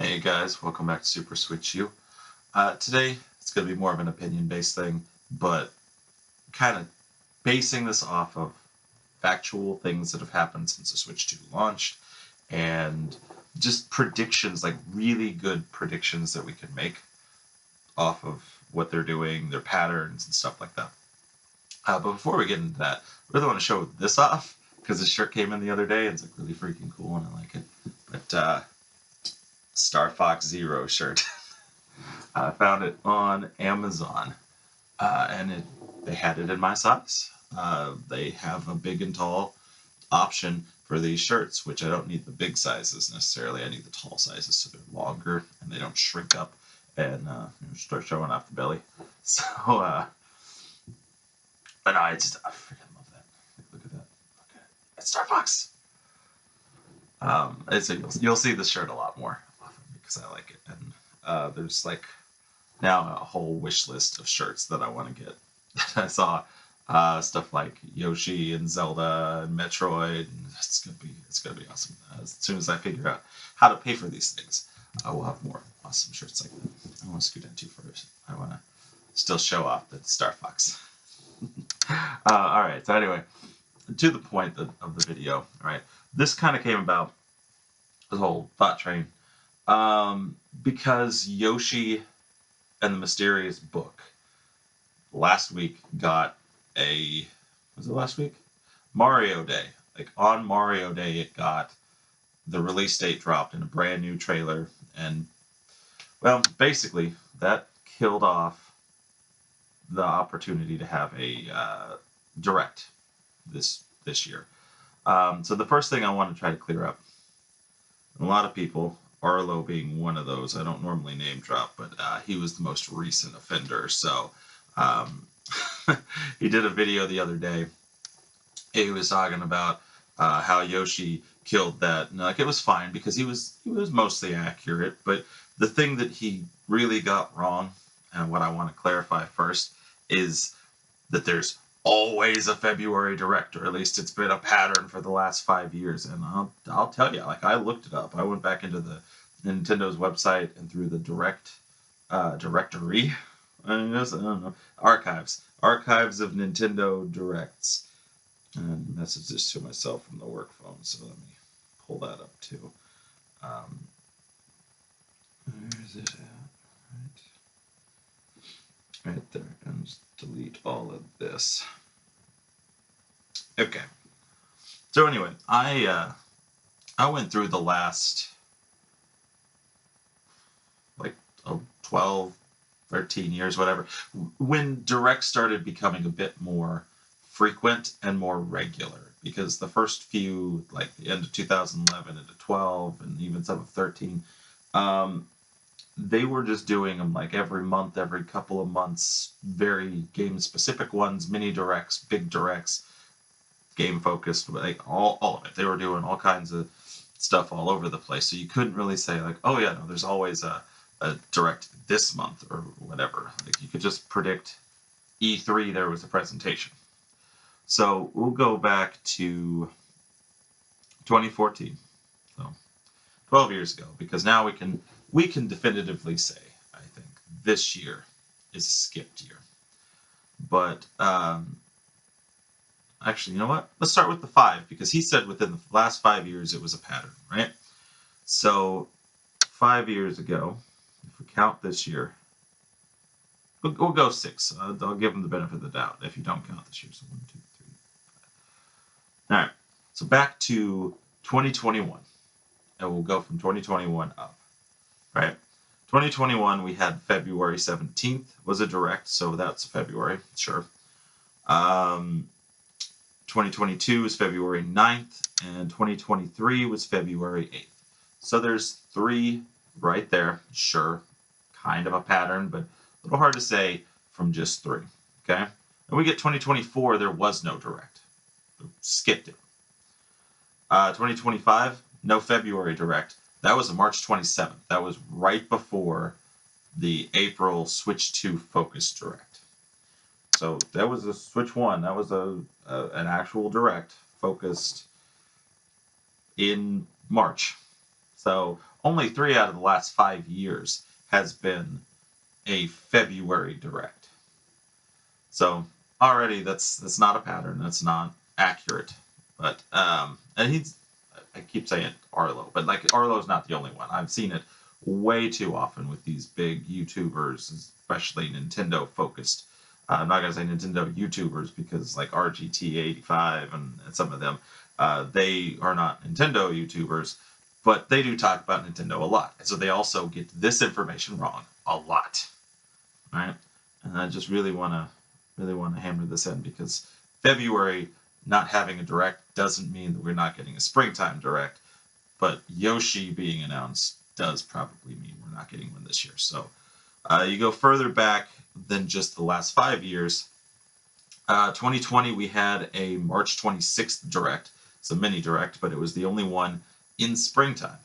Hey guys, welcome back to Super Switch U. Today it's going to be more of an opinion-based thing, but kind of basing this off of factual things that have happened since the Switch 2 launched, and just predictions, like really good predictions that we can make off of what they're doing, their patterns, and stuff like that. But before we get into that, I really want to show this off because this shirt came in the other day and it's like really freaking cool and I like it. But Star Fox Zero shirt. I found it on Amazon, and they had it in my size. They have a big and tall option for these shirts, which I don't need the big sizes necessarily. I need the tall sizes so they're longer and they don't shrink up and start showing off the belly. So, but no, I freaking love that. Look at that. Look at it. It's Star Fox. You'll see the shirt a lot more often because I like it, and there's like now a whole wish list of shirts that I want to get. I saw stuff like Yoshi and Zelda and Metroid, and it's gonna be awesome. As soon as I figure out how to pay for these things, I will have more awesome shirts like that. I want to scoot down too first. I want to still show off that Star Fox. All right. So anyway, to the point of the video. All right, this kind of came about the whole thought train because Yoshi and the Mysterious Book last week got was it last week? Mario Day. Like on Mario Day, it got the release date dropped in a brand new trailer, and well, basically that killed off the opportunity to have a direct this year. So the first thing I want to try to clear up, and a lot of people, Arlo being one of those, I don't normally name drop, but he was the most recent offender. So um, he did a video the other day. He was talking about how Yoshi killed that. And, like, it was fine because he was mostly accurate. But the thing that he really got wrong, and what I want to clarify first, is that there's always a February direct, or at least it's been a pattern for the last 5 years. And I'll tell you, like, I looked it up. I went back into the Nintendo's website and through the directory. I don't know, archives of Nintendo directs, and message this to myself from the work phone. So let me pull that up too. Where is it at? Right there, and just delete all of this. Okay. So anyway, I went through the last like 12, 13 years, whatever, when direct started becoming a bit more frequent and more regular. Because the first few, like the end of 2011 into 12, and even some of 13, they were just doing them like every month, every couple of months, very game specific ones, mini directs, big directs, game focused, like all of it. They were doing all kinds of stuff all over the place. So you couldn't really say like, oh yeah, no, there's always a direct this month or whatever. Like you could just predict E3 there was a presentation. So we'll go back to 2014. So 12 years ago, because now we can definitively say, I think, this year is a skipped year. But actually, you know what? Let's start with the 5, because he said within the last 5 years it was a pattern, right? So 5 years ago, if we count this year, we'll go 6. I'll give him the benefit of the doubt if you don't count this year. So 1, 2, 3, 5. All right. So back to 2021, and we'll go from 2021 up. Right. 2021, we had February 17th was a direct, so that's February, sure. 2022 was February 9th, and 2023 was February 8th. So there's 3 right there, sure, kind of a pattern, but a little hard to say from just 3, okay? And we get 2024, there was no direct. Skipped it. 2025, no February direct. That was a March 27th. That was right before the April Switch 2 Focus Direct. So that was a Switch 1. That was an actual direct focused in March. So only 3 out of the last 5 years has been a February Direct. So already that's not a pattern. That's not accurate. But and I keep saying Arlo, but like Arlo's not the only one. I've seen it way too often with these big YouTubers, especially Nintendo focused. I'm not gonna say Nintendo YouTubers because like RGT85 and some of them, they are not Nintendo YouTubers, but they do talk about Nintendo a lot. So they also get this information wrong a lot, right? And I just really want to hammer this in because February not having a direct doesn't mean that we're not getting a springtime direct, but Yoshi being announced does probably mean we're not getting one this year. So you go further back than just the last 5 years. 2020 we had a March 26th direct. It's a mini direct, but it was the only one in springtime.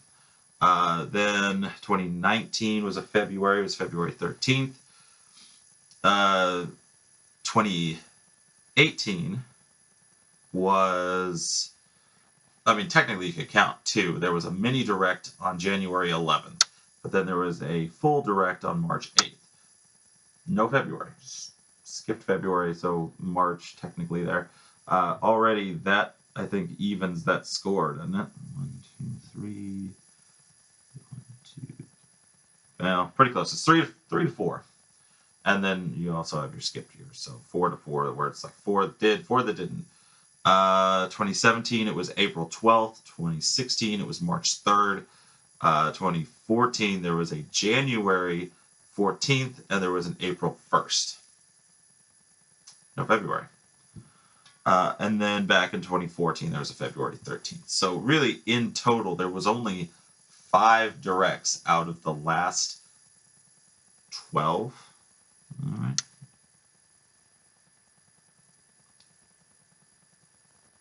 Then 2019 was February 13th. 2018 was, I mean, technically you could count two. There was a mini direct on January 11th, but then there was a full direct on March 8th. No February. Just skipped February, so March technically there. Already that, I think, evens that score, doesn't it? 1, 2, 3. 1, 2. Well, pretty close. It's 3 to 4. And then you also have your skipped years. So 4 to 4, where it's like 4 that did, 4 that didn't. 2017, it was April 12th. 2016, it was March 3rd. 2014, there was a January 14th, and there was an April 1st. No February. And then back in 2014, there was a February 13th. So really, in total, there was only 5 directs out of the last 12. All right.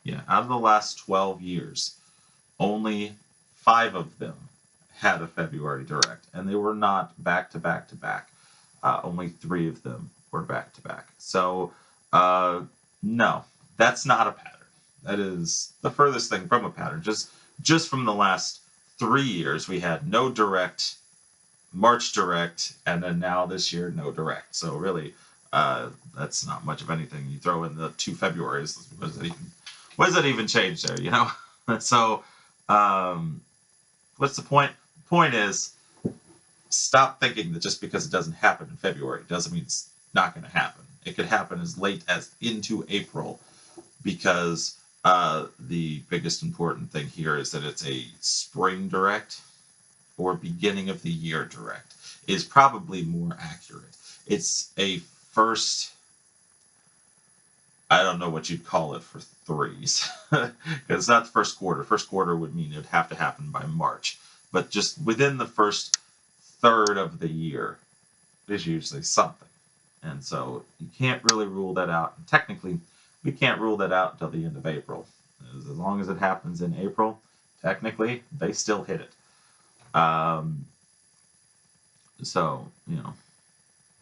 Yeah, out of the last 12 years, only 5 of them had a February direct, and they were not back to back to back. Only 3 of them were back to back. So, no, that's not a pattern. That is the furthest thing from a pattern. Just from the last 3 years, we had no direct, March direct, and then now this year, no direct. So really, that's not much of anything. You throw in the 2 Februarys, what does that even change there, you know? So, what's the point? The point is, stop thinking that just because it doesn't happen in February doesn't mean it's not going to happen. It could happen as late as into April because the biggest important thing here is that it's a spring direct or beginning of the year direct is probably more accurate. It's a first, I don't know what you'd call it for 3s, because it's not the first quarter. First quarter would mean it would have to happen by March. But just within the first third of the year is usually something. And so you can't really rule that out. And technically, we can't rule that out until the end of April. As long as it happens in April, technically, they still hit it. So, you know,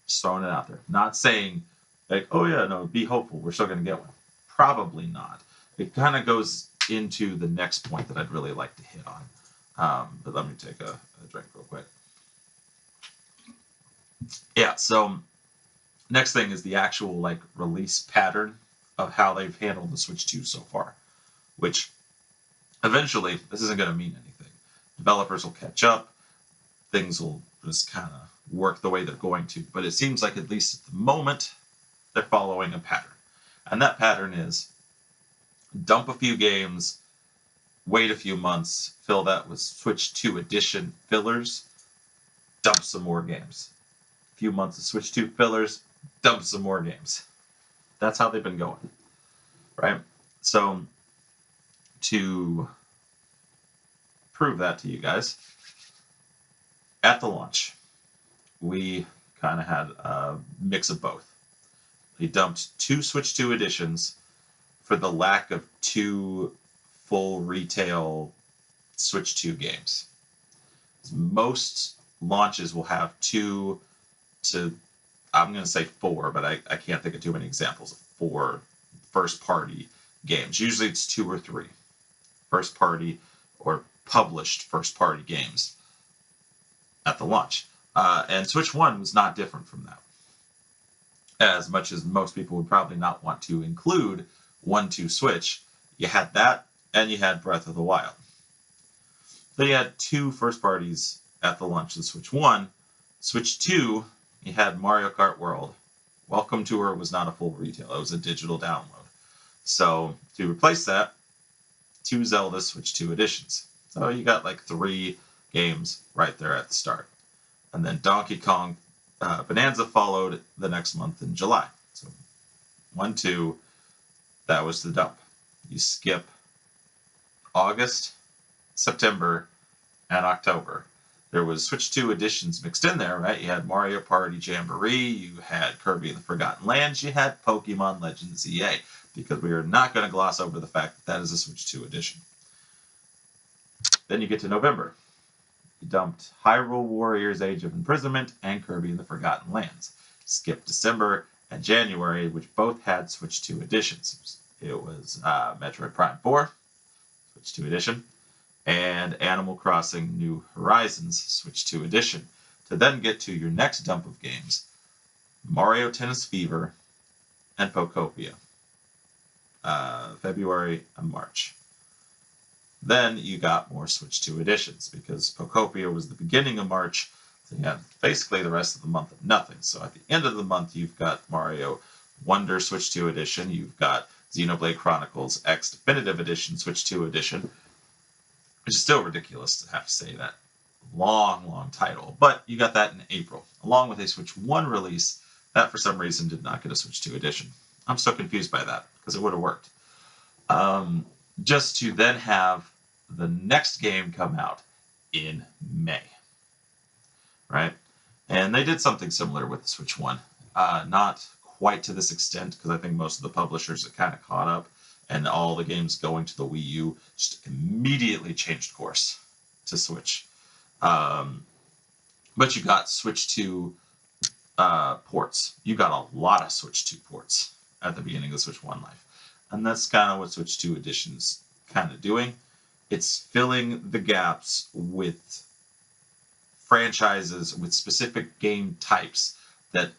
just throwing it out there. Not saying, like, oh yeah, no, be hopeful, we're still going to get one. Probably not. It kind of goes into the next point that I'd really like to hit on. But let me take a drink real quick. Yeah, so next thing is the actual like release pattern of how they've handled the Switch 2 so far, which eventually this isn't going to mean anything. Developers will catch up, things will just kind of work the way they're going to, but it seems like at least at the moment they're following a pattern. And that pattern is dump a few games, wait a few months, fill that with Switch 2 edition fillers, dump some more games. A few months of Switch 2 fillers, dump some more games. That's how they've been going, right? So to prove that to you guys, at the launch, we kind of had a mix of both. They dumped 2 Switch 2 editions for the lack of 2 full retail Switch 2 games. Most launches will have 2 to, I'm going to say 4, but I can't think of too many examples of 4 first-party games. Usually it's 2 or 3 first-party or published first-party games. at the launch. And Switch 1 was not different from that. As much as most people would probably not want to include 1-2 Switch, you had that and you had Breath of the Wild. So you had two first parties at the launch of Switch 1. Switch 2, you had Mario Kart World. Welcome Tour was not a full retail, it was a digital download. So to replace that, 2 Zelda Switch 2 editions. So you got like 3 games right there at the start. And then Donkey Kong Bonanza followed the next month in July. So 1, 2, that was the dump. You skip August, September, and October. There was Switch 2 editions mixed in there, right? You had Mario Party Jamboree, you had Kirby and the Forgotten Lands, you had Pokemon Legends EA, because we are not going to gloss over the fact that that is a Switch 2 edition. Then you get to November. You dumped Hyrule Warriors Age of Imprisonment and Kirby and the Forgotten Lands. Skip December and January, which both had Switch 2 editions. It was Metroid Prime 4, Switch 2 edition, and Animal Crossing New Horizons Switch 2 edition, to then get to your next dump of games, Mario Tennis Fever and Pokopia, February and March. Then you got more Switch 2 editions, because Pokopia was the beginning of March, so you had basically the rest of the month of nothing. So at the end of the month, you've got Mario Wonder Switch 2 edition, you've got Xenoblade Chronicles X Definitive Edition Switch 2 edition, which is still ridiculous to have to say that long title. But you got that in April, along with a Switch 1 release that for some reason did not get a Switch 2 edition. I'm so confused by that, because it would have worked. Just to then have the next game come out in May, right? And they did something similar with the Switch 1. Not quite to this extent, because I think most of the publishers are kind of caught up, and all the games going to the Wii U just immediately changed course to Switch. But you got Switch 2 ports. You got a lot of Switch 2 ports at the beginning of Switch 1 life. And that's kind of what Switch 2 Edition's kind of doing. It's filling the gaps with franchises, with specific game types that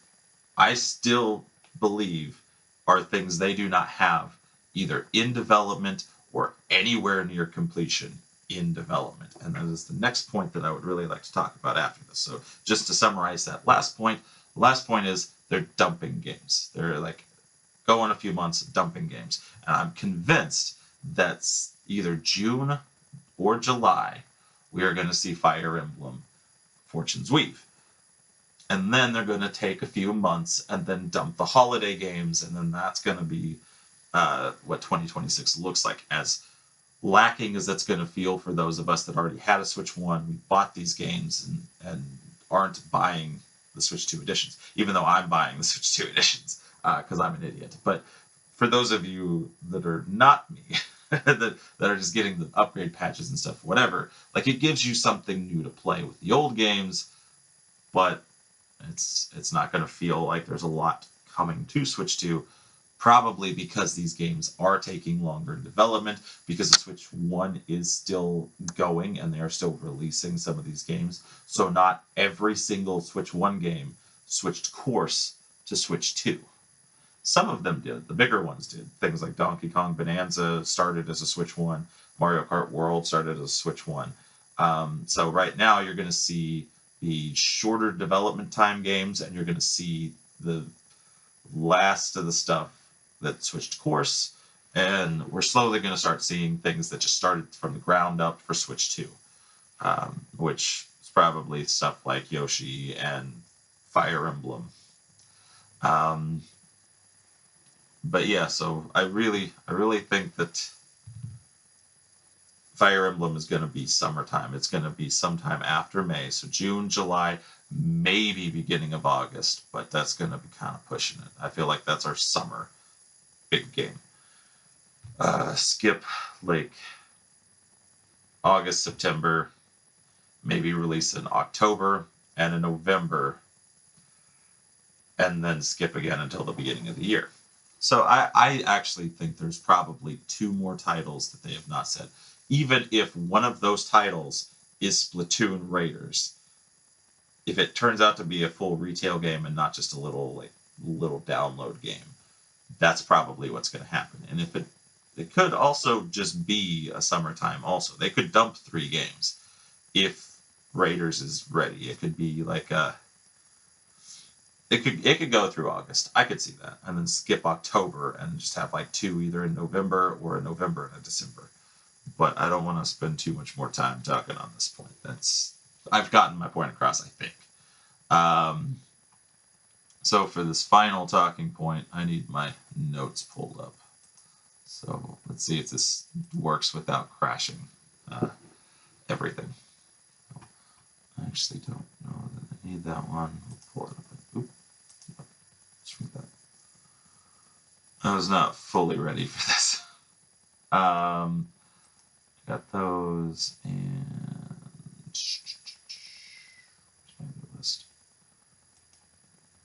I still believe are things they do not have either in development or anywhere near completion in development. And that is the next point that I would really like to talk about after this. So just to summarize that last point, the last point is they're dumping games. They're like going a few months dumping games. And I'm convinced that either June or July, we are going to see Fire Emblem Fortune's Weave. And then they're going to take a few months and then dump the holiday games, and then that's going to be what 2026 looks like. As lacking as that's going to feel for those of us that already had a Switch 1, we bought these games and aren't buying the Switch 2 editions, even though I'm buying the Switch 2 editions because I'm an idiot. But for those of you that are not me, that are just getting the upgrade patches and stuff, whatever, like it gives you something new to play with the old games, but it's not going to feel like there's a lot coming to Switch 2, probably because these games are taking longer in development, because the Switch 1 is still going and they are still releasing some of these games. So not every single Switch 1 game switched course to Switch 2. Some of them did. The bigger ones did. Things like Donkey Kong Bonanza started as a Switch 1. Mario Kart World started as a Switch 1. So right now you're going to see the shorter development time games, and you're going to see the last of the stuff that switched course, and we're slowly going to start seeing things that just started from the ground up for Switch 2, which is probably stuff like Yoshi and Fire Emblem. But yeah, so I really think that Fire Emblem is going to be summertime. It's going to be sometime after May, so June, July, maybe beginning of August, but that's going to be kind of pushing it. I feel like that's our summer big game. Skip like August, September, maybe release in October and in November, and then skip again until the beginning of the year. So I actually think there's probably 2 more titles that they have not said. Even if one of those titles is Splatoon Raiders, if it turns out to be a full retail game and not just a little download game, that's probably what's going to happen. And if it could also just be a summertime. Also, they could dump 3 games if Raiders is ready. It could be like a it could go through August. I could see that, and then skip October and just have like 2 either in November or a November and a December. But I don't want to spend too much more time talking on this point. I've gotten my point across, I think. So for this final talking point, I need my notes pulled up. So let's see if this works without crashing everything. I actually don't know that I need that one. We'll pull it up. Oop. That. I was not fully ready for this. Got those, and list.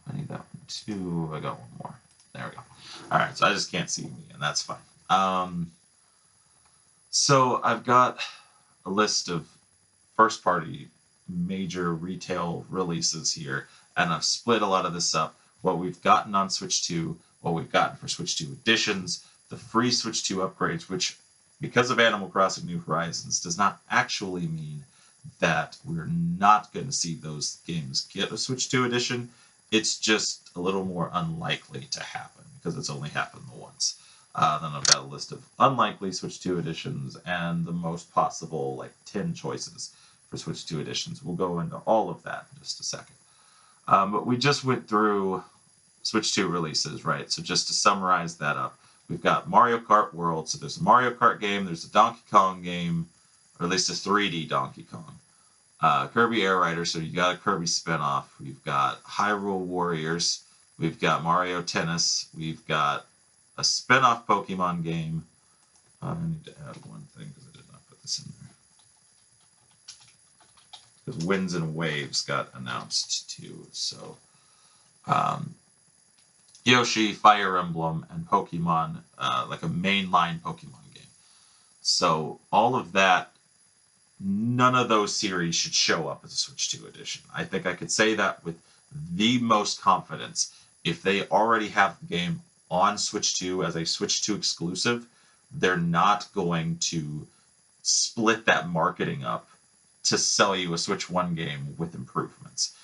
I need that one too. I got one more. There we go. All right, so I just can't see me, and that's fine. So I've got a list of first-party major retail releases here, and I've split a lot of this up. What we've gotten on Switch 2, what we've gotten for Switch 2 editions, the free Switch 2 upgrades, which, because of Animal Crossing New Horizons, does not actually mean that we're not going to see those games get a Switch 2 edition. It's just a little more unlikely to happen because it's only happened once. Then I've got a list of unlikely Switch 2 editions and the most possible, like 10 choices for Switch 2 editions. We'll go into all of that in just a second. But we just went through Switch 2 releases, right? So just to summarize that up, we've got Mario Kart World. So there's a Mario Kart game, there's a Donkey Kong game, or at least a 3D Donkey Kong. Kirby Air Rider, so you got a Kirby spinoff. We've got Hyrule Warriors. We've got Mario Tennis. We've got a spinoff Pokemon game. I need to add one thing because I did not put this in there. Because Winds and Waves got announced too. So Yoshi, Fire Emblem, and Pokemon, like a mainline Pokemon game. So all of that, none of those series should show up as a Switch 2 edition. I think I could say that with the most confidence. If they already have the game on Switch 2 as a Switch 2 exclusive, they're not going to split that marketing up to sell you a Switch 1 game with improvements.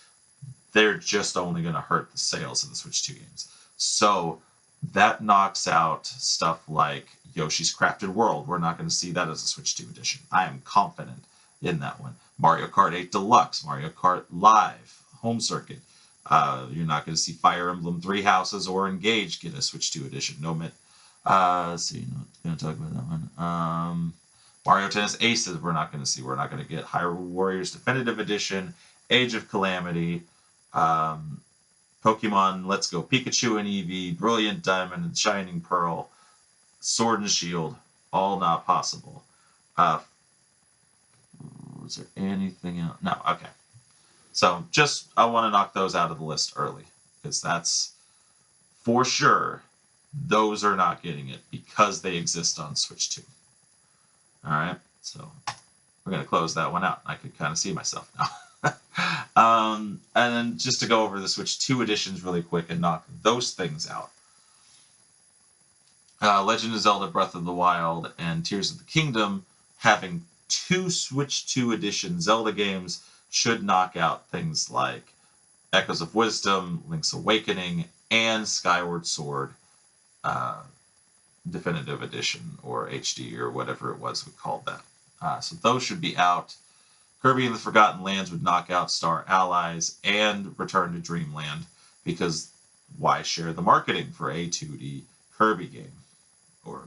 They're just only going to hurt the sales of the Switch 2 games. So that knocks out stuff like Yoshi's Crafted World. We're not going to see that as a Switch 2 edition. I am confident in that one. Mario Kart 8 Deluxe, Mario Kart Live, Home Circuit. You're not going to see Fire Emblem 3 Houses or Engage get a Switch 2 edition. No mint. So you're not going to talk about that one. Mario Tennis Aces, we're not going to see. We're not going to get Hyrule Warriors Definitive Edition, Age of Calamity, Pokemon Let's Go Pikachu and Eevee, Brilliant Diamond and Shining Pearl, Sword and Shield, all not possible. Was there anything else? No, okay. So just, I want to knock those out of the list early, because that's, for sure, those are not getting it because they exist on Switch 2. All right, so we're going to close that one out. I could kind of see myself now. And then just to go over the Switch 2 editions really quick and knock those things out. Legend of Zelda Breath of the Wild and Tears of the Kingdom having 2 Switch 2 edition Zelda games should knock out things like Echoes of Wisdom, Link's Awakening, and Skyward Sword Definitive Edition, or HD, or whatever it was we called that. So those should be out. Kirby and the Forgotten Lands would knock out Star Allies and Return to Dreamland, because why share the marketing for a 2D Kirby game? Or,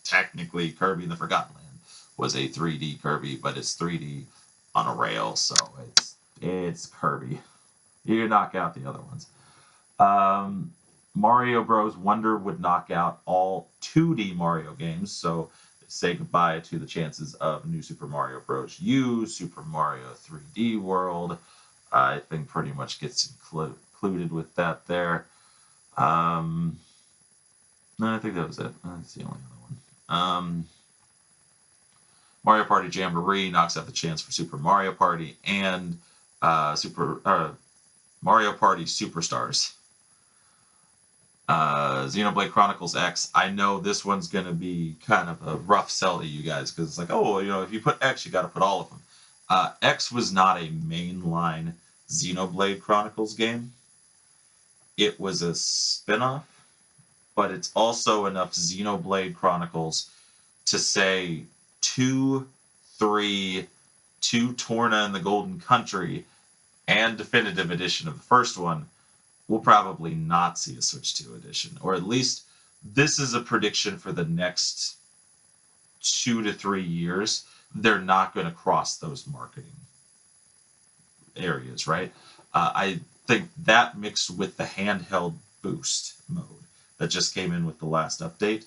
technically Kirby and the Forgotten Land was a 3D Kirby, but it's 3D on a rail, so it's Kirby. You knock out the other ones. Mario Bros. Wonder would knock out all 2D Mario games, so say goodbye to the chances of New Super Mario Bros. U, Super Mario 3D World. I think pretty much gets included with that there. No, I think that was it. That's the only other one. Mario Party Jamboree knocks out the chance for Super Mario Party and Mario Party Superstars. Xenoblade Chronicles X. I know this one's going to be kind of a rough sell to you guys because it's like, oh, if you put X, you got to put all of them. X was not a mainline Xenoblade Chronicles game. It was a spin-off, but it's also enough Xenoblade Chronicles to say 2, 3, 2 Torna in the Golden Country, and Definitive Edition of the first one, we'll probably not see a Switch 2 edition. Or at least this is a prediction for the next 2 to 3 years. They're not going to cross those marketing areas, right? I think that mixed with the handheld boost mode that just came in with the last update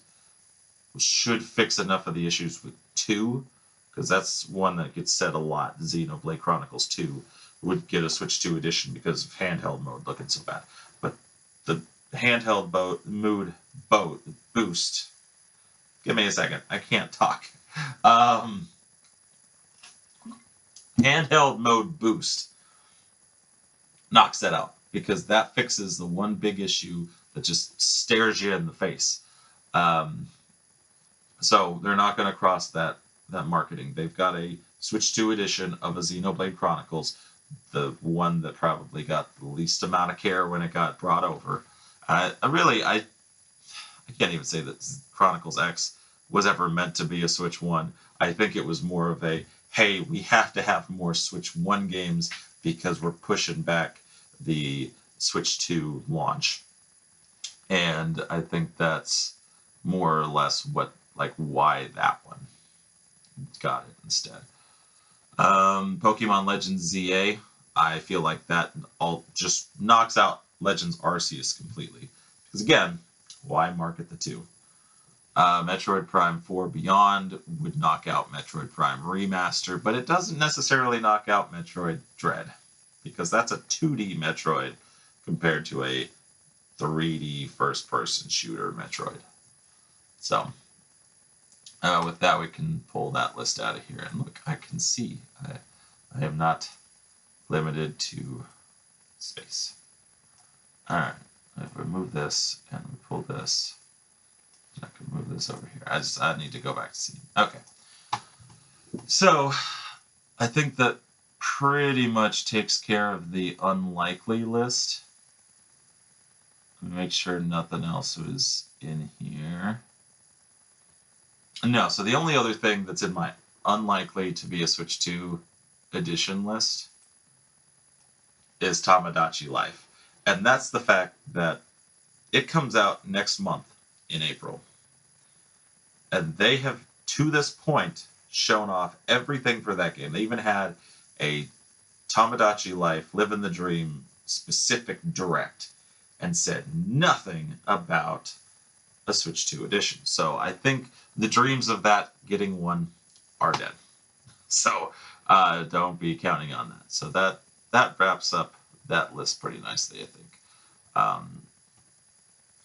should fix enough of the issues with 2, because that's one that gets said a lot. Xenoblade Chronicles 2 would get a Switch 2 edition because of handheld mode looking so bad. But the handheld boost. Give me a second. I can't talk. Handheld mode boost knocks that out because that fixes the one big issue that just stares you in the face. So they're not going to cross that marketing. They've got a Switch 2 edition of a Xenoblade Chronicles, the one that probably got the least amount of care when it got brought over. I can't even say that Chronicles X was ever meant to be a Switch 1. I think it was more of a, hey, we have to have more Switch 1 games because we're pushing back the Switch 2 launch. And I think that's more or less why that one got it instead. Pokemon Legends ZA, I feel like that all just knocks out Legends Arceus completely. Because again, why market the 2? Metroid Prime 4 Beyond would knock out Metroid Prime Remaster, but it doesn't necessarily knock out Metroid Dread, because that's a 2D Metroid compared to a 3D first-person shooter Metroid. So, with that, we can pull that list out of here. And look, I can see I am not limited to space. All right, if we move this and we pull this, I can move this over here. I need to go back to see. Okay. So, I think that pretty much takes care of the unlikely list. Make sure nothing else was in here. No, so the only other thing that's in my unlikely to be a Switch 2 edition list is Tamagotchi Life. And that's the fact that it comes out next month in April. And they have, to this point, shown off everything for that game. They even had a Tamagotchi Life, Living the Dream specific direct and said nothing about a Switch 2 edition. So I think the dreams of that getting one are dead. So don't be counting on that. So that wraps up that list pretty nicely, I think.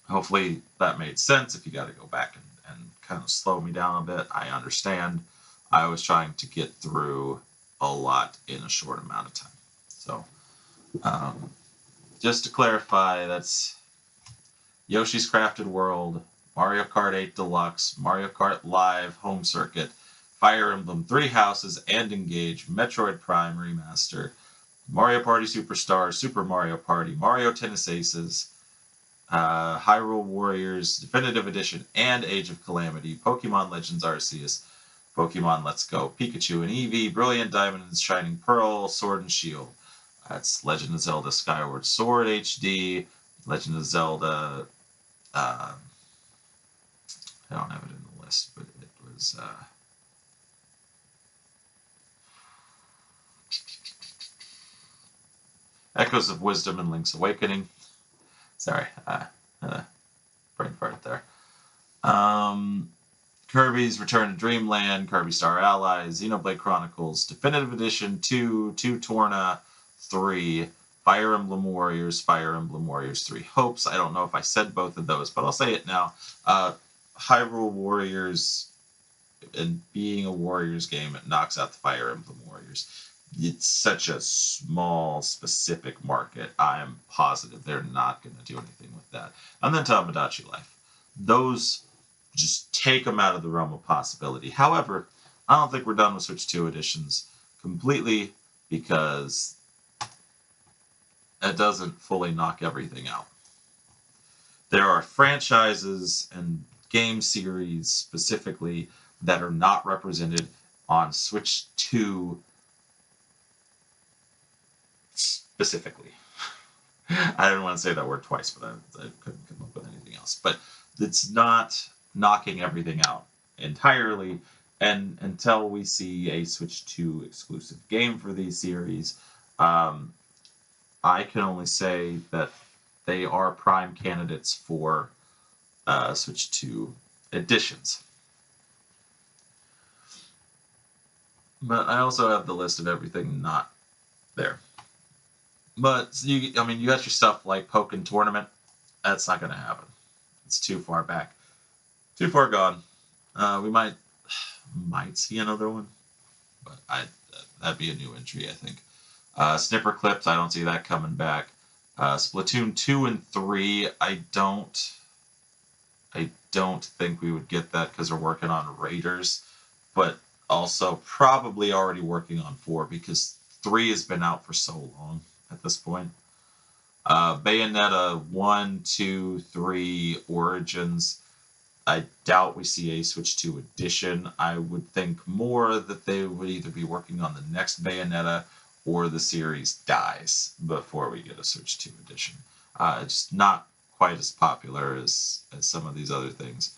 Hopefully that made sense. If you got to go back and kind of slow me down a bit, I understand. I was trying to get through a lot in a short amount of time. So just to clarify, that's Yoshi's Crafted World, Mario Kart 8 Deluxe, Mario Kart Live Home Circuit, Fire Emblem Three Houses and Engage, Metroid Prime Remaster, Mario Party Superstars, Super Mario Party, Mario Tennis Aces, Hyrule Warriors Definitive Edition and Age of Calamity, Pokemon Legends Arceus, Pokemon Let's Go, Pikachu and Eevee, Brilliant Diamond and Shining Pearl, Sword and Shield. That's Legend of Zelda Skyward Sword HD, Legend of Zelda, I don't have it in the list, but it was Echoes of Wisdom and Link's Awakening. Sorry, brain fart there. Kirby's Return to Dreamland, Kirby Star Allies, Xenoblade Chronicles Definitive Edition 2, 2 Torna, 3, Fire Emblem Warriors 3 Hopes. I don't know if I said both of those, but I'll say it now. Hyrule Warriors, and being a Warriors game, it knocks out the Fire Emblem Warriors. it's such a small, specific market. I am positive they're not going to do anything with that. And then Tamagotchi Life. Those, just take them out of the realm of possibility. However, I don't think we're done with Switch 2 editions completely because it doesn't fully knock everything out. There are franchises and game series specifically that are not represented on Switch 2 specifically. I didn't want to say that word twice, but I couldn't come up with anything else. But it's not knocking everything out entirely. And until we see a Switch 2 exclusive game for these series, I can only say that they are prime candidates for Switch 2 editions. But I also have the list of everything not there. But you got your stuff like Pokken Tournament. That's not going to happen. It's too far back, too far gone. We might see another one, but that'd be a new entry, I think. Snipper Clips, I don't see that coming back. Splatoon 2 and 3, I don't think we would get that because we're working on Raiders, but also probably already working on 4 because 3 has been out for so long at this point. Bayonetta 1, 2, 3, Origins. I doubt we see a Switch 2 edition. I would think more that they would either be working on the next Bayonetta or the series dies before we get a Switch 2 edition. It's not quite as popular as some of these other things.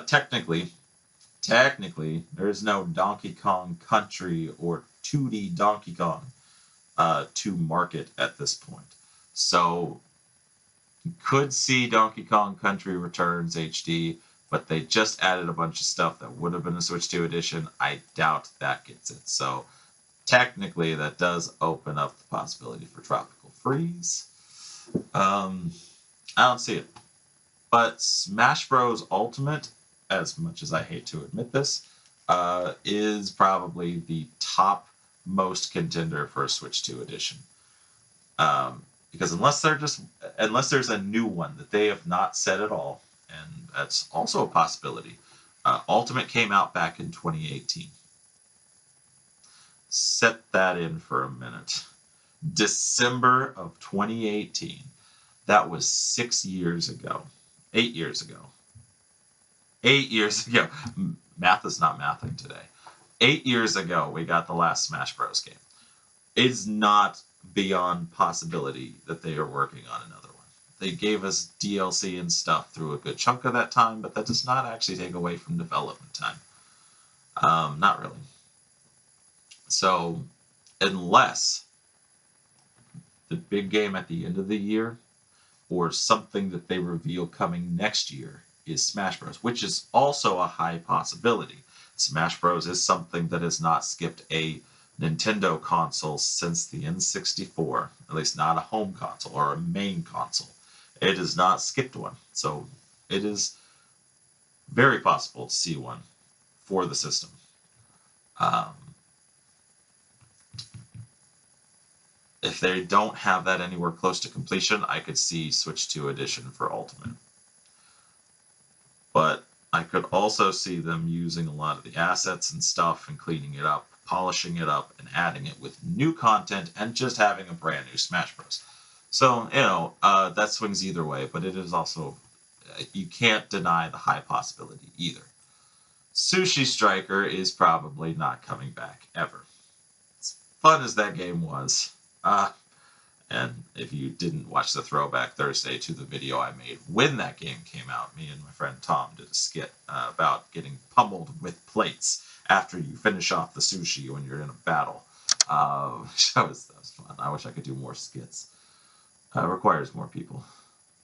Technically, there is no Donkey Kong Country or 2D Donkey Kong to market at this point. So you could see Donkey Kong Country Returns HD, but they just added a bunch of stuff that would have been a Switch 2 edition. I doubt that gets it. So technically, that does open up the possibility for Tropical Freeze. I don't see it. But Smash Bros. Ultimate, as much as I hate to admit this, is probably the top most contender for a Switch 2 edition. Because unless there's a new one that they have not said at all, and that's also a possibility. Ultimate came out back in 2018. Set that in for a minute. December of 2018. That was 6 years ago. 8 years ago. 8 years ago. Math is not mathing today. 8 years ago, we got the last Smash Bros. Game. It's not beyond possibility that they are working on another one. They gave us DLC and stuff through a good chunk of that time, but that does not actually take away from development time. Not really. So, unless the big game at the end of the year or something that they reveal coming next year is Smash Bros., which is also a high possibility. Smash Bros. Is something that has not skipped a Nintendo console since the N64, at least not a home console or a main console. It has not skipped one. So it is very possible to see one for the system. If they don't have that anywhere close to completion, I could see Switch 2 edition for Ultimate. But I could also see them using a lot of the assets and stuff and cleaning it up, polishing it up, and adding it with new content and just having a brand new Smash Bros. So, that swings either way, but it is also, you can't deny the high possibility either. Sushi Striker is probably not coming back ever. As fun as that game was, and if you didn't watch the throwback Thursday to the video I made when that game came out, me and my friend Tom did a skit about getting pummeled with plates after you finish off the sushi when you're in a battle. That was fun. I wish I could do more skits. Requires more people,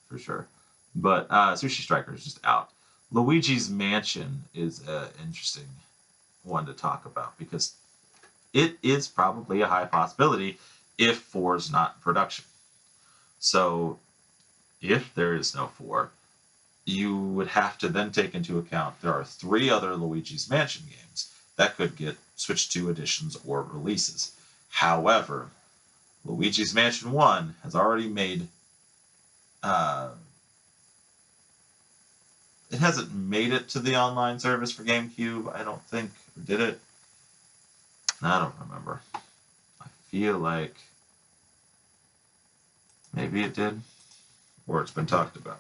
for sure. But Sushi Striker is just out. Luigi's Mansion is an interesting one to talk about because it is probably a high possibility if 4 is not in production. So if there is no 4, you would have to then take into account there are 3 other Luigi's Mansion games that could get Switch 2 editions or releases. However, Luigi's Mansion 1 has already made... it hasn't made it to the online service for GameCube, I don't think. Or did it? I don't remember. I feel like maybe it did, or it's been talked about.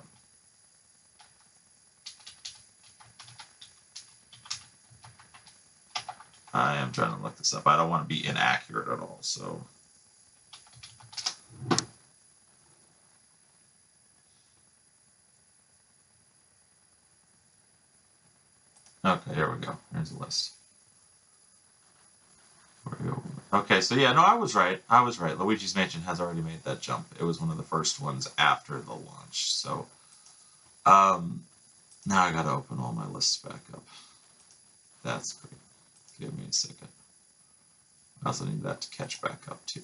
I am trying to look this up. I don't want to be inaccurate at all, so... Okay, here we go. Here's the list. Okay, so yeah, no, I was right. Luigi's Mansion has already made that jump. It was one of the first ones after the launch. So, now I gotta open all my lists back up. That's great. Give me a second. I also need that to catch back up too.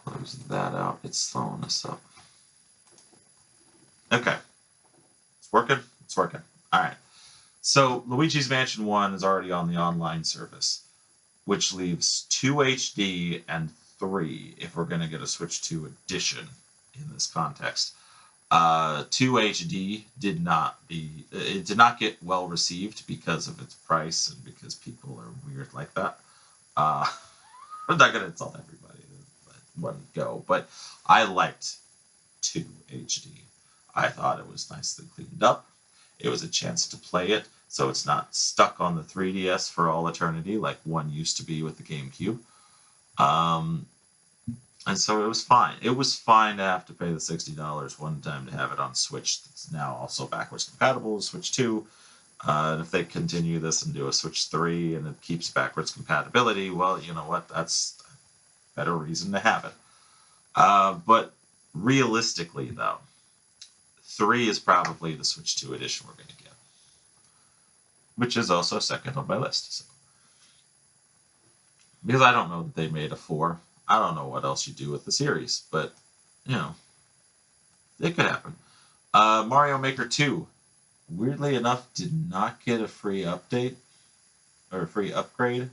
Close that out. It's throwing us up. Okay. It's working? It's working. All right. So Luigi's Mansion 1 is already on the online service, which leaves 2 HD and 3 if we're going to get a Switch 2 edition in this context. 2 HD did not get well received because of its price and because people are weird like that. I'm not going to insult everybody at one go, but I liked 2 HD. I thought it was nicely cleaned up. It was a chance to play it, so it's not stuck on the 3DS for all eternity like one used to be with the GameCube. And so it was fine. It was fine to have to pay the $60 one time to have it on Switch. It's now also backwards compatible with Switch 2. And if they continue this and do a Switch 3 and it keeps backwards compatibility, well, you know what? That's a better reason to have it. But realistically, though, 3 is probably the Switch 2 edition we're going to get, which is also second on my list. So. Because I don't know that they made a 4. I don't know what else you do with the series, but, you know, it could happen. Mario Maker 2, weirdly enough, did not get a free update or a free upgrade.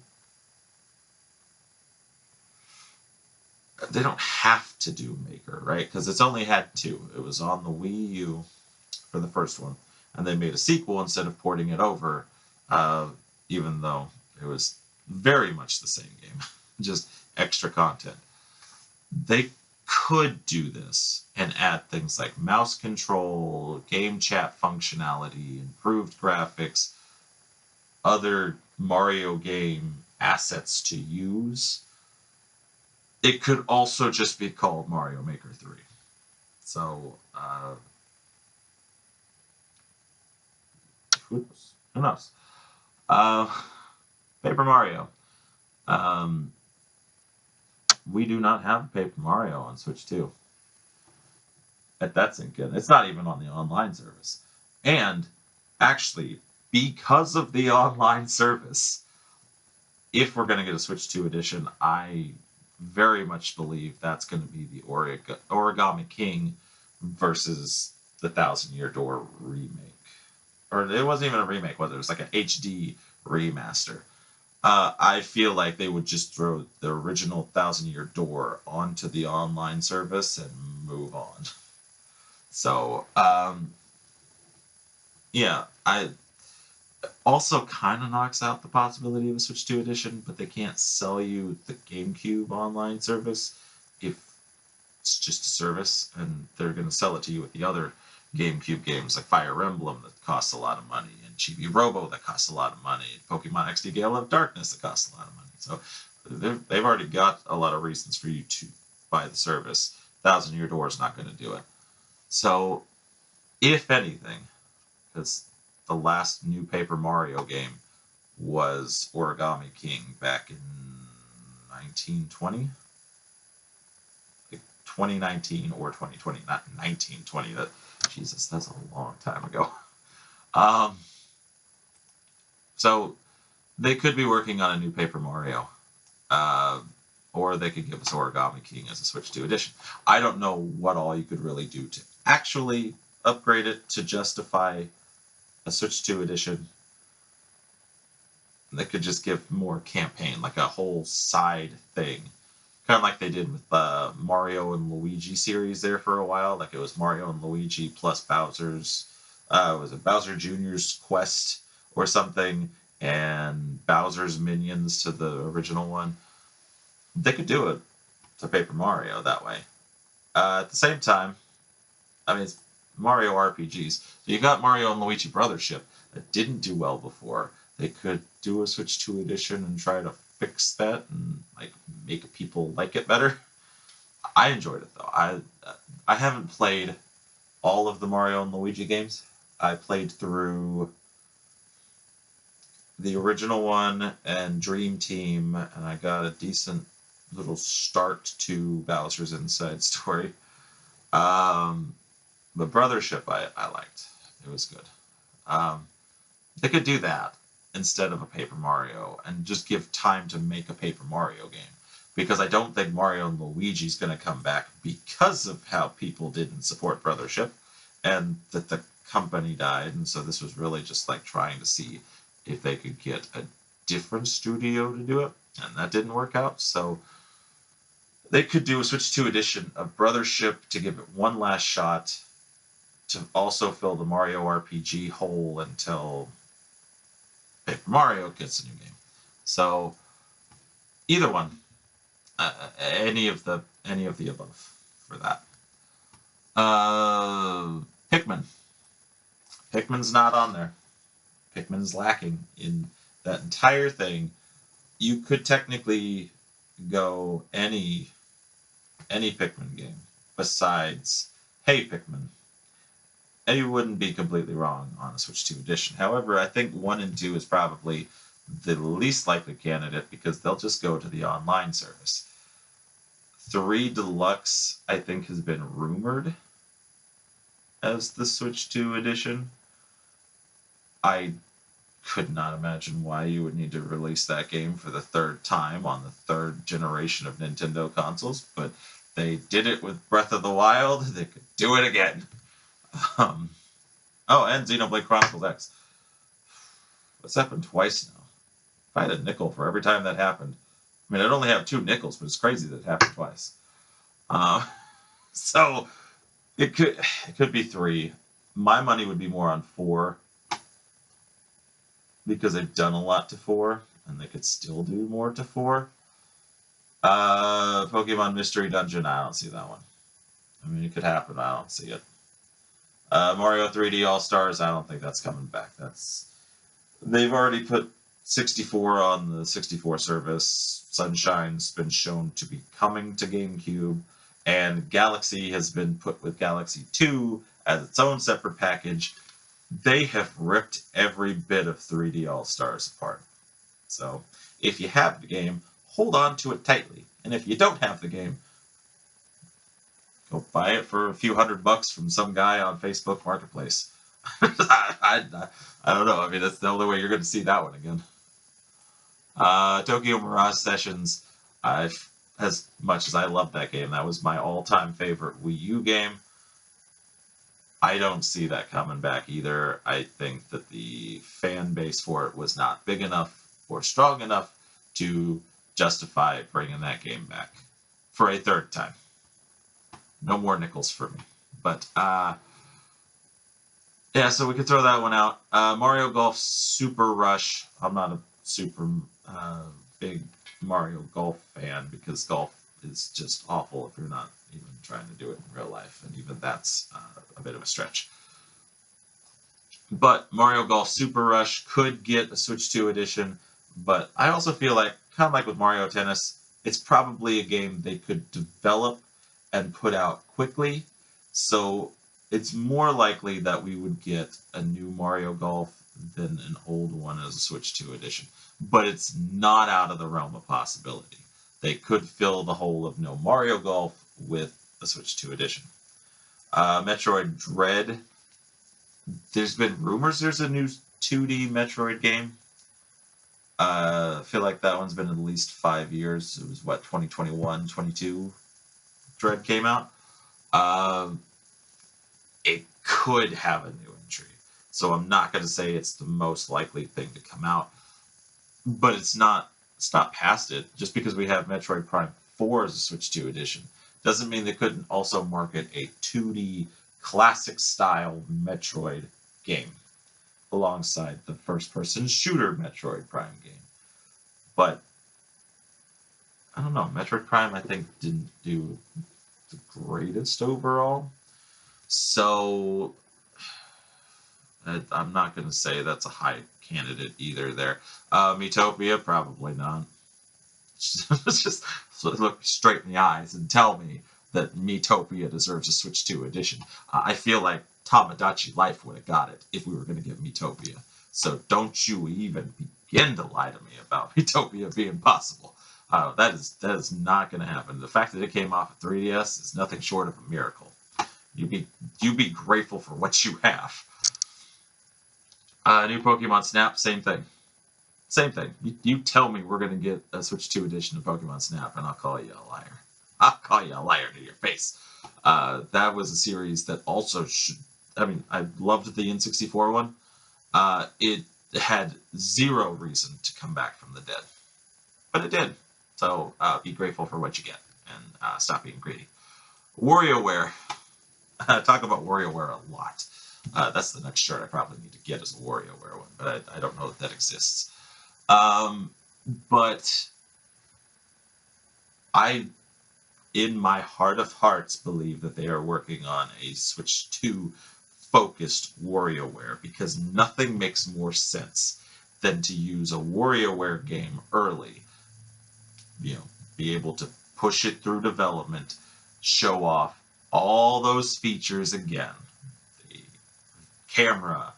They don't have to do Maker, right? Because it's only had 2. It was on the Wii U for the first one, and they made a sequel instead of porting it over, even though it was very much the same game, just extra content. They could do this and add things like mouse control, game chat functionality, improved graphics, other Mario game assets to use. It could also just be called Mario Maker 3. So, who knows? Paper Mario. We do not have Paper Mario on Switch 2. Let that sink in. It's not even on the online service. And actually, because of the online service, if we're going to get a Switch 2 edition, I very much believe that's going to be the Origami King versus the Thousand Year Door remake. Or it wasn't even a remake, was it? It was like an HD remaster. I feel like they would just throw the original Thousand Year Door onto the online service and move on. So, yeah, I also kind of knocks out the possibility of a Switch 2 edition, but they can't sell you the GameCube online service if it's just a service, and they're going to sell it to you with the other GameCube games like Fire Emblem that costs a lot of money, and Chibi Robo that costs a lot of money, and Pokemon XD Gale of Darkness that costs a lot of money. So they've already got a lot of reasons for you to buy the service. Thousand Year Door is not going to do it. So, if anything, because the last new Paper Mario game was Origami King back in 1920? 2019 or 2020, not 1920. Jesus, that's a long time ago. So they could be working on a new Paper Mario, or they could give us Origami King as a Switch 2 edition. I don't know what all you could really do to actually upgrade it to justify a Switch 2 edition. They could just give more campaign, like a whole side thing. Kind of like they did with the Mario and Luigi series there for a while. Like it was Mario and Luigi plus was it Bowser Jr.'s Quest or something, and Bowser's Minions to the original one. They could do it to Paper Mario that way. At the same time, I mean, it's Mario RPGs. So you got Mario and Luigi Brothership that didn't do well before. They could do a Switch 2 edition and try to fix that and like make people like it better. I enjoyed it though. I haven't played all of the Mario and Luigi games. I played through the original one and Dream Team, and I got a decent little start to Bowser's Inside Story. But Brothership I liked. It was good. They could do that instead of a Paper Mario and just give time to make a Paper Mario game. Because I don't think Mario and Luigi's going to come back because of how people didn't support Brothership and that the company died. And so this was really just like trying to see if they could get a different studio to do it. And that didn't work out. So they could do a Switch 2 edition of Brothership to give it one last shot to also fill the Mario RPG hole until Paper Mario gets a new game. So either one, any of the above for that. Pikmin. Pikmin's not on there. Pikmin's lacking in that entire thing. You could technically go any Pikmin game besides Hey Pikmin. And you wouldn't be completely wrong on a Switch 2 edition. However, I think 1 and 2 is probably the least likely candidate because they'll just go to the online service. 3 Deluxe, I think, has been rumored as the Switch 2 edition. I could not imagine why you would need to release that game for the third time on the third generation of Nintendo consoles, but they did it with Breath of the Wild. They could do it again. And Xenoblade Chronicles X. What's happened twice now? If I had a nickel for every time that happened. I mean, I'd only have 2 nickels, but it's crazy that it happened twice. So it could be 3. My money would be more on 4 because they've done a lot to 4, and they could still do more to 4. Pokemon Mystery Dungeon, I don't see that one. I mean, it could happen, I don't see it. Mario 3D All-Stars, I don't think that's coming back. They've already put 64 on the 64 service. Sunshine's been shown to be coming to GameCube, and Galaxy has been put with Galaxy 2 as its own separate package. They have ripped every bit of 3D All-Stars apart. So if you have the game, hold on to it tightly. And if you don't have the game, go buy it for a few $100 from some guy on Facebook Marketplace. I don't know. I mean, that's the only way you're going to see that one again. Tokyo Mirage Sessions. As much as I love that game, that was my all-time favorite Wii U game. I don't see that coming back either. I think that the fan base for it was not big enough or strong enough to justify bringing that game back for a third time. No more nickels for me. But, yeah, so we could throw that one out. Mario Golf Super Rush. I'm not a super big Mario Golf fan because golf is just awful if you're not even trying to do it in real life. And even that's a bit of a stretch. But Mario Golf Super Rush could get a Switch 2 edition. But I also feel like, kind of like with Mario Tennis, it's probably a game they could develop and put out quickly. So it's more likely that we would get a new Mario Golf than an old one as a Switch 2 edition. But it's not out of the realm of possibility. They could fill the hole of no Mario Golf with a Switch 2 edition. Metroid Dread. There's been rumors there's a new 2D Metroid game. I feel like that one's been at least 5 years. It was, 2021, 22 Dread came out. It could have a new entry. So I'm not going to say it's the most likely thing to come out, but it's not past it. Just because we have Metroid Prime 4 as a Switch 2 edition doesn't mean they couldn't also market a 2D classic style Metroid game alongside the first person shooter Metroid Prime game. But I don't know, Metroid Prime I think didn't do the greatest overall. So I'm not going to say that's a high candidate either there. Miitopia, probably not. Just look straight in the eyes and tell me that Miitopia deserves a Switch 2 edition. I feel like Tamagotchi Life would have got it if we were going to give Miitopia. So don't you even begin to lie to me about Miitopia being possible. That is not going to happen. The fact that it came off of 3DS is nothing short of a miracle. You be grateful for what you have. New Pokemon Snap, same thing. Same thing. You tell me we're going to get a Switch 2 edition of Pokemon Snap, and I'll call you a liar. I'll call you a liar to your face. That was a series that also should... I mean, I loved the N64 one. It had zero reason to come back from the dead. But it did. So be grateful for what you get, and stop being greedy. WarioWare. Talk about WarioWare a lot. That's the next shirt I probably need to get is a WarioWare one, but I don't know that exists. But I, in my heart of hearts, believe that they are working on a Switch 2 focused WarioWare, because nothing makes more sense than to use a WarioWare game early, be able to push it through development, show off all those features again, the camera,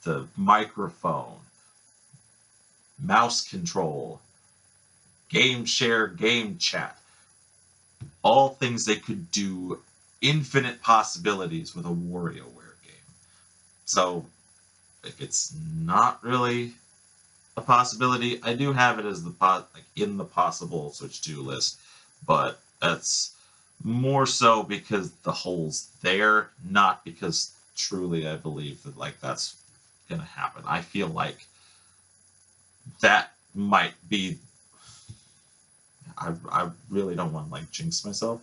the microphone, mouse control, game share, game chat, all things they could do, infinite possibilities with a WarioWare game. So if it's not really a possibility, I do have it as in the possible Switch 2 list, but that's more so because the hole's there, not because truly I believe that that's gonna happen. I feel like that might be... I really don't want to jinx myself,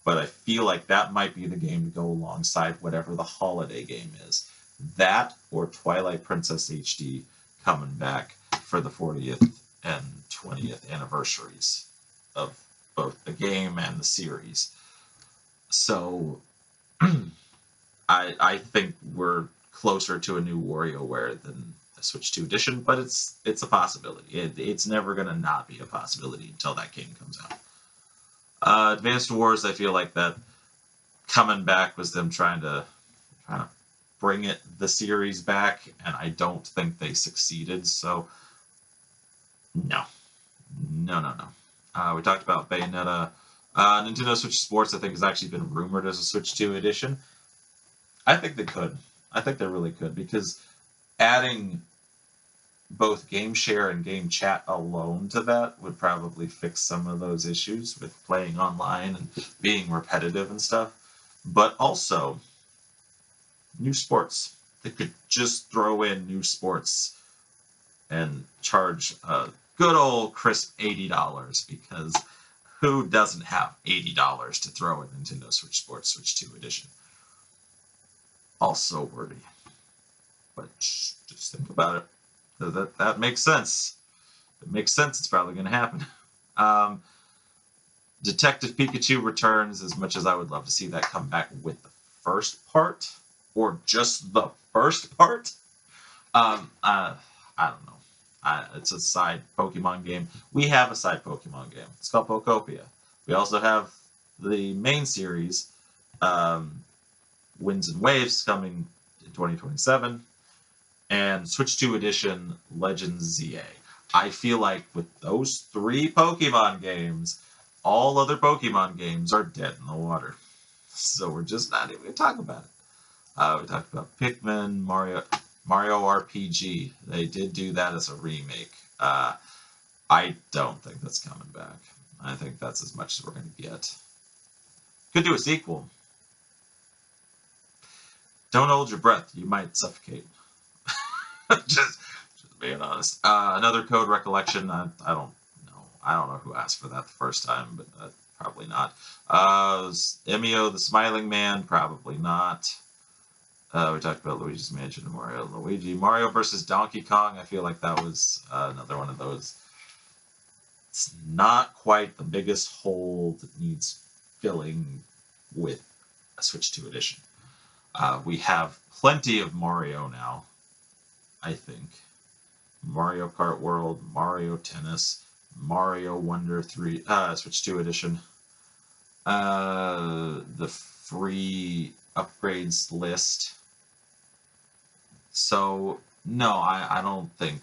but I feel like that might be the game to go alongside whatever the holiday game is. That or Twilight Princess HD coming back for the 40th and 20th anniversaries of both the game and the series. So I think we're closer to a new WarioWare than a Switch 2 edition, but it's a possibility. It's never going to not be a possibility until that game comes out. Advanced Wars, I feel like that coming back was them trying to bring the series back, and I don't think they succeeded, so no. We talked about Bayonetta. Nintendo Switch Sports, I think, has actually been rumored as a Switch 2 edition. I think they could. I think they really could, because adding both game share and game chat alone to that would probably fix some of those issues with playing online and being repetitive and stuff. But also, new sports. They could just throw in new sports and charge a good old crisp $80, because who doesn't have $80 to throw in Nintendo Switch Sports Switch 2 edition? Also worthy. But just think about it. That makes sense. It makes sense. It's probably going to happen. Detective Pikachu Returns, as much as I would love to see that come back with the first part, or just the first part. I don't know. It's a side Pokemon game. We have a side Pokemon game. It's called Pokopia. We also have the main series, Winds and Waves, coming in 2027, and Switch 2 Edition Legends ZA. I feel like with those 3 Pokemon games, all other Pokemon games are dead in the water. So we're just not even going to talk about it. We talked about Pikmin, Mario RPG. They did do that as a remake. I don't think that's coming back. I think that's as much as we're going to get. Could do a sequel. Don't hold your breath. You might suffocate. just being honest. Another code recollection. I don't know. I don't know who asked for that the first time, but probably not. Emio the Smiling Man. Probably not. We talked about Luigi's Mansion and Mario and Luigi. Mario versus Donkey Kong. I feel like that was another one of those. It's not quite the biggest hole that needs filling with a Switch 2 edition. We have plenty of Mario now, I think. Mario Kart World, Mario Tennis, Mario Wonder 3, Switch 2 edition. The free upgrades list. So no, I don't think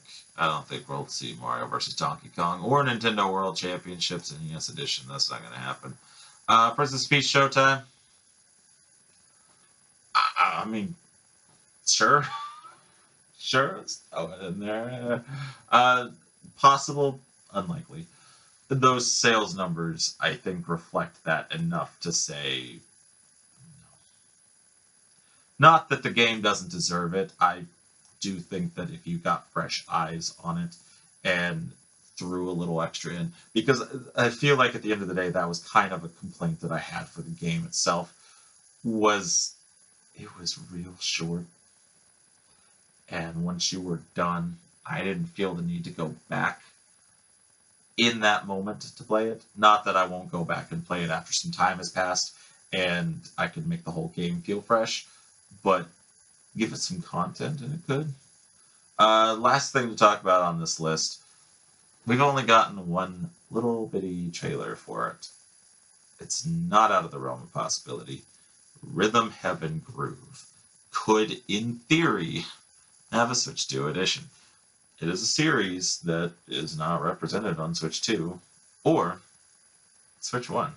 we'll see Mario versus Donkey Kong or Nintendo World Championships in NES edition. That's not going to happen. Princess Peach Showtime. I mean, sure, sure. Let's throw it in there. Possible, unlikely. Those sales numbers, I think, reflect that enough to say no. Not that the game doesn't deserve it. I do think that if you got fresh eyes on it and threw a little extra in, because I feel like at the end of the day, that was kind of a complaint that I had for the game itself, was it was real short. And once you were done, I didn't feel the need to go back in that moment to play it. Not that I won't go back and play it after some time has passed and I can make the whole game feel fresh, but give it some content and it could. Last thing to talk about on this list, we've only gotten one little bitty trailer for it. It's not out of the realm of possibility. Rhythm Heaven Groove could, in theory, have a Switch 2 edition. It is a series that is not represented on Switch 2 or Switch 1.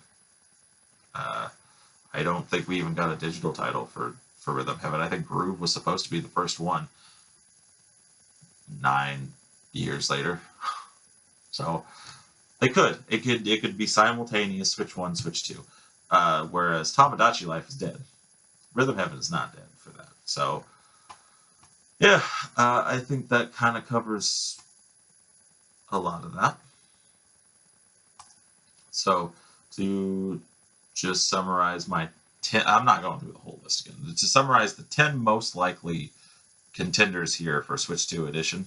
I don't think we even got a digital title for Rhythm Heaven. I think Groove was supposed to be the first one 9 years later. So they could. It could be simultaneous Switch 1, Switch 2. Whereas Tamagotchi Life is dead. Rhythm Heaven is not dead for that. So yeah, I think that kind of covers a lot of that. So to just summarize my 10, I'm not going through the whole list again. To summarize the 10 most likely contenders here for Switch 2 edition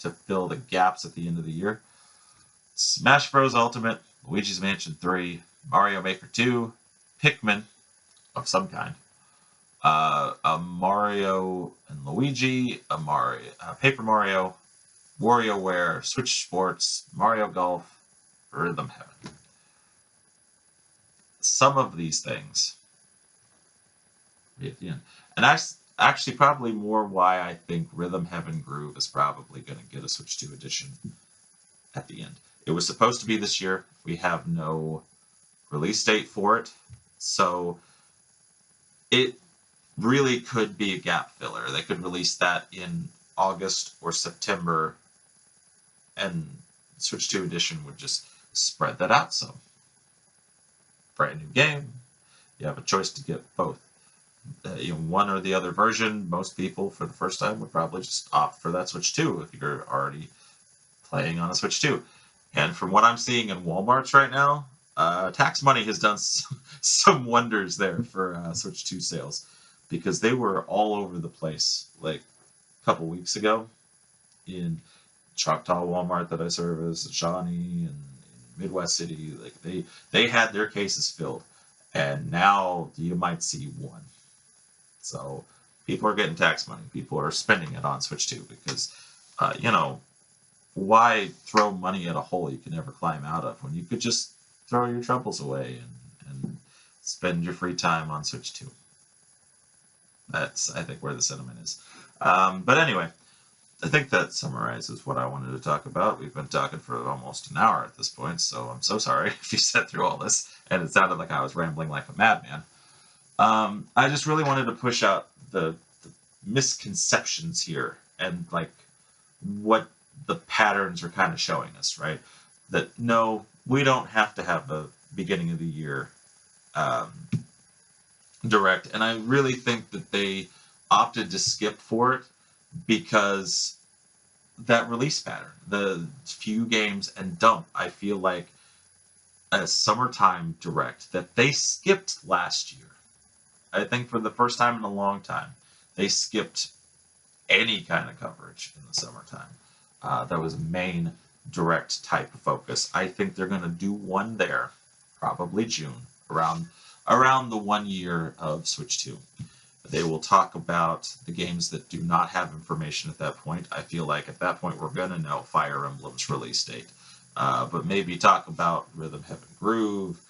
to fill the gaps at the end of the year: Smash Bros. Ultimate, Luigi's Mansion 3, Mario Maker 2, Pikmin of some kind, a Mario and Luigi, Paper Mario, WarioWare, Switch Sports, Mario Golf, Rhythm Heaven. Some of these things at the end. And that's actually probably more why I think Rhythm Heaven Groove is probably going to get a Switch 2 edition at the end. It was supposed to be this year. We have no release date for it. So it really could be a gap filler. They could release that in August or September, and Switch 2 edition would just spread that out some. Brand new game. You have a choice to get both. One or the other version. Most people, for the first time, would probably just opt for that Switch 2 if you're already playing on a Switch 2. And from what I'm seeing in Walmarts right now, tax money has done some wonders there for Switch 2 sales, because they were all over the place like a couple weeks ago in Choctaw Walmart that I service, Shawnee, and Midwest City. Like they had their cases filled, and now you might see one. So people are getting tax money. People are spending it on Switch 2 because, why throw money at a hole you can never climb out of when you could just throw your troubles away and spend your free time on Switch 2? That's, I think, where the sentiment is. But anyway, I think that summarizes what I wanted to talk about. We've been talking for almost an hour at this point, so I'm so sorry if you sat through all this and it sounded like I was rambling like a madman. I just really wanted to push out the misconceptions here and like what the patterns are kind of showing us, right? That no, we don't have to have a beginning of the year direct. And I really think that they opted to skip for it because that release pattern, the few games and dump, I feel like a summertime direct that they skipped last year. I think for the first time in a long time, they skipped any kind of coverage in the summertime. That was main direct type of focus. I think they're going to do one there, probably June, around the 1 year of Switch 2. They will talk about the games that do not have information at that point. I feel like at that point we're going to know Fire Emblem's release date. But maybe talk about Rhythm Heaven Groove,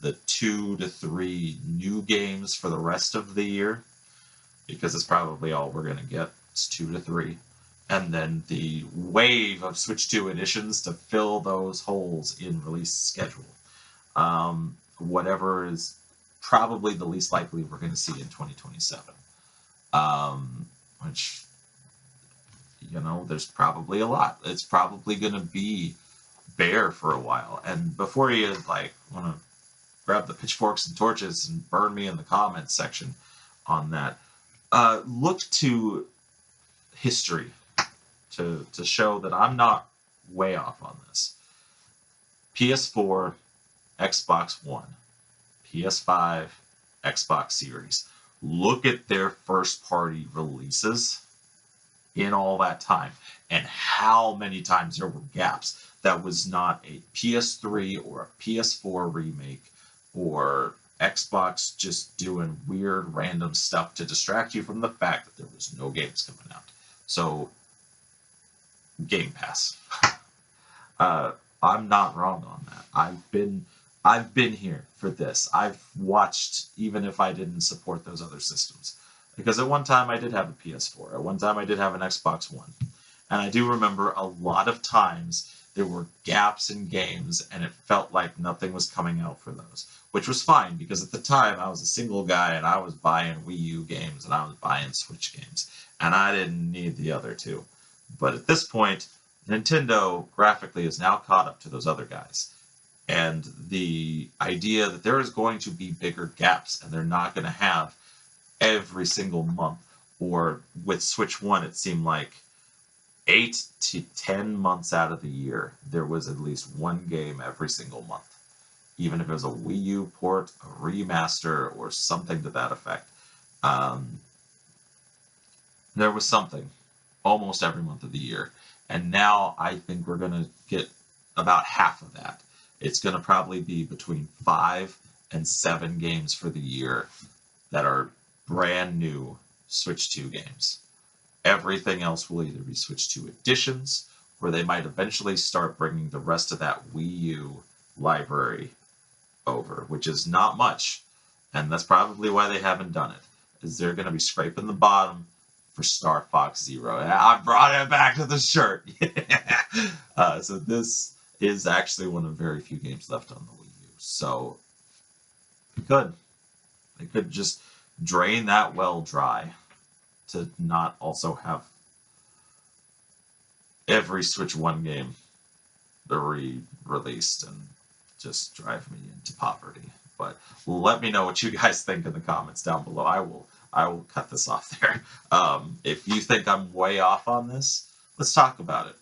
the 2 to 3 new games for the rest of the year, because it's probably all we're going to get. It's 2 to 3. And then the wave of Switch 2 editions to fill those holes in release schedule. Whatever is probably the least likely we're going to see in 2027. Which, there's probably a lot. It's probably going to be bare for a while. And before you want to grab the pitchforks and torches and burn me in the comments section on that, look to history to show that I'm not way off on this. PS4, Xbox One, PS5, Xbox Series. Look at their first party releases in all that time and how many times there were gaps. That was not a PS3 or a PS4 remake or Xbox just doing weird random stuff to distract you from the fact that there was no games coming out. So, Game Pass. I'm not wrong on that. I've been here for this. I've watched, even if I didn't support those other systems. Because at one time I did have a PS4. At one time I did have an Xbox One. And I do remember a lot of times there were gaps in games and it felt like nothing was coming out for those. Which was fine, because at the time I was a single guy and I was buying Wii U games and I was buying Switch games. And I didn't need the other two. But at this point, Nintendo graphically is now caught up to those other guys. And the idea that there is going to be bigger gaps and they're not going to have every single month, or with Switch 1, it seemed like 8 to 10 months out of the year, there was at least one game every single month. Even if it was a Wii U port, a remaster, or something to that effect. There was something almost every month of the year. And now I think we're going to get about half of that. It's going to probably be between 5 and 7 games for the year that are brand new Switch 2 games. Everything else will either be Switch 2 editions, or they might eventually start bringing the rest of that Wii U library over, which is not much. And that's probably why they haven't done it, is they're going to be scraping the bottom for Star Fox Zero. I brought it back to the shirt. So this is actually one of very few games left on the Wii U. So they could just drain that well dry to not also have every Switch 1 game re-released and just drive me into poverty. But let me know what you guys think in the comments down below. I will cut this off there. If you think I'm way off on this, let's talk about it.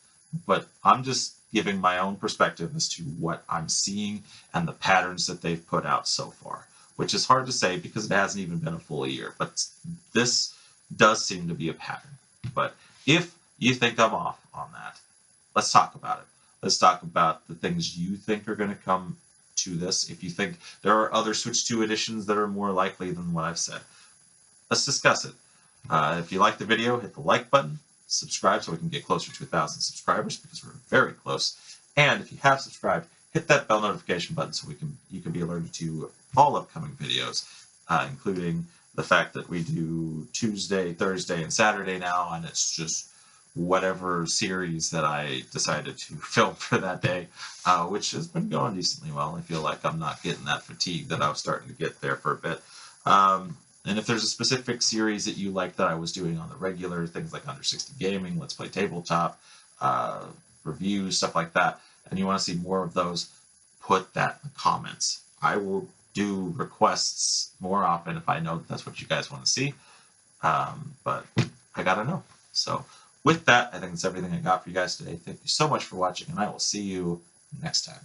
But I'm just giving my own perspective as to what I'm seeing and the patterns that they've put out so far, which is hard to say because it hasn't even been a full year. But this does seem to be a pattern. But if you think I'm off on that, let's talk about it. Let's talk about the things you think are going to come to this. If you think there are other Switch 2 editions that are more likely than what I've said, let's discuss it. If you like the video, hit the like button, subscribe so we can get closer to 1,000 subscribers, because we're very close. And if you have subscribed, hit that bell notification button so you can be alerted to all upcoming videos, including the fact that we do Tuesday, Thursday, and Saturday now, and it's just whatever series that I decided to film for that day, which has been going decently well. I feel like I'm not getting that fatigue that I was starting to get there for a bit. And if there's a specific series that you like that I was doing on the regular, things like Under 60 Gaming, Let's Play Tabletop, reviews, stuff like that, and you want to see more of those, put that in the comments. I will do requests more often if I know that that's what you guys want to see. But I gotta know. So with that, I think that's everything I got for you guys today. Thank you so much for watching, and I will see you next time.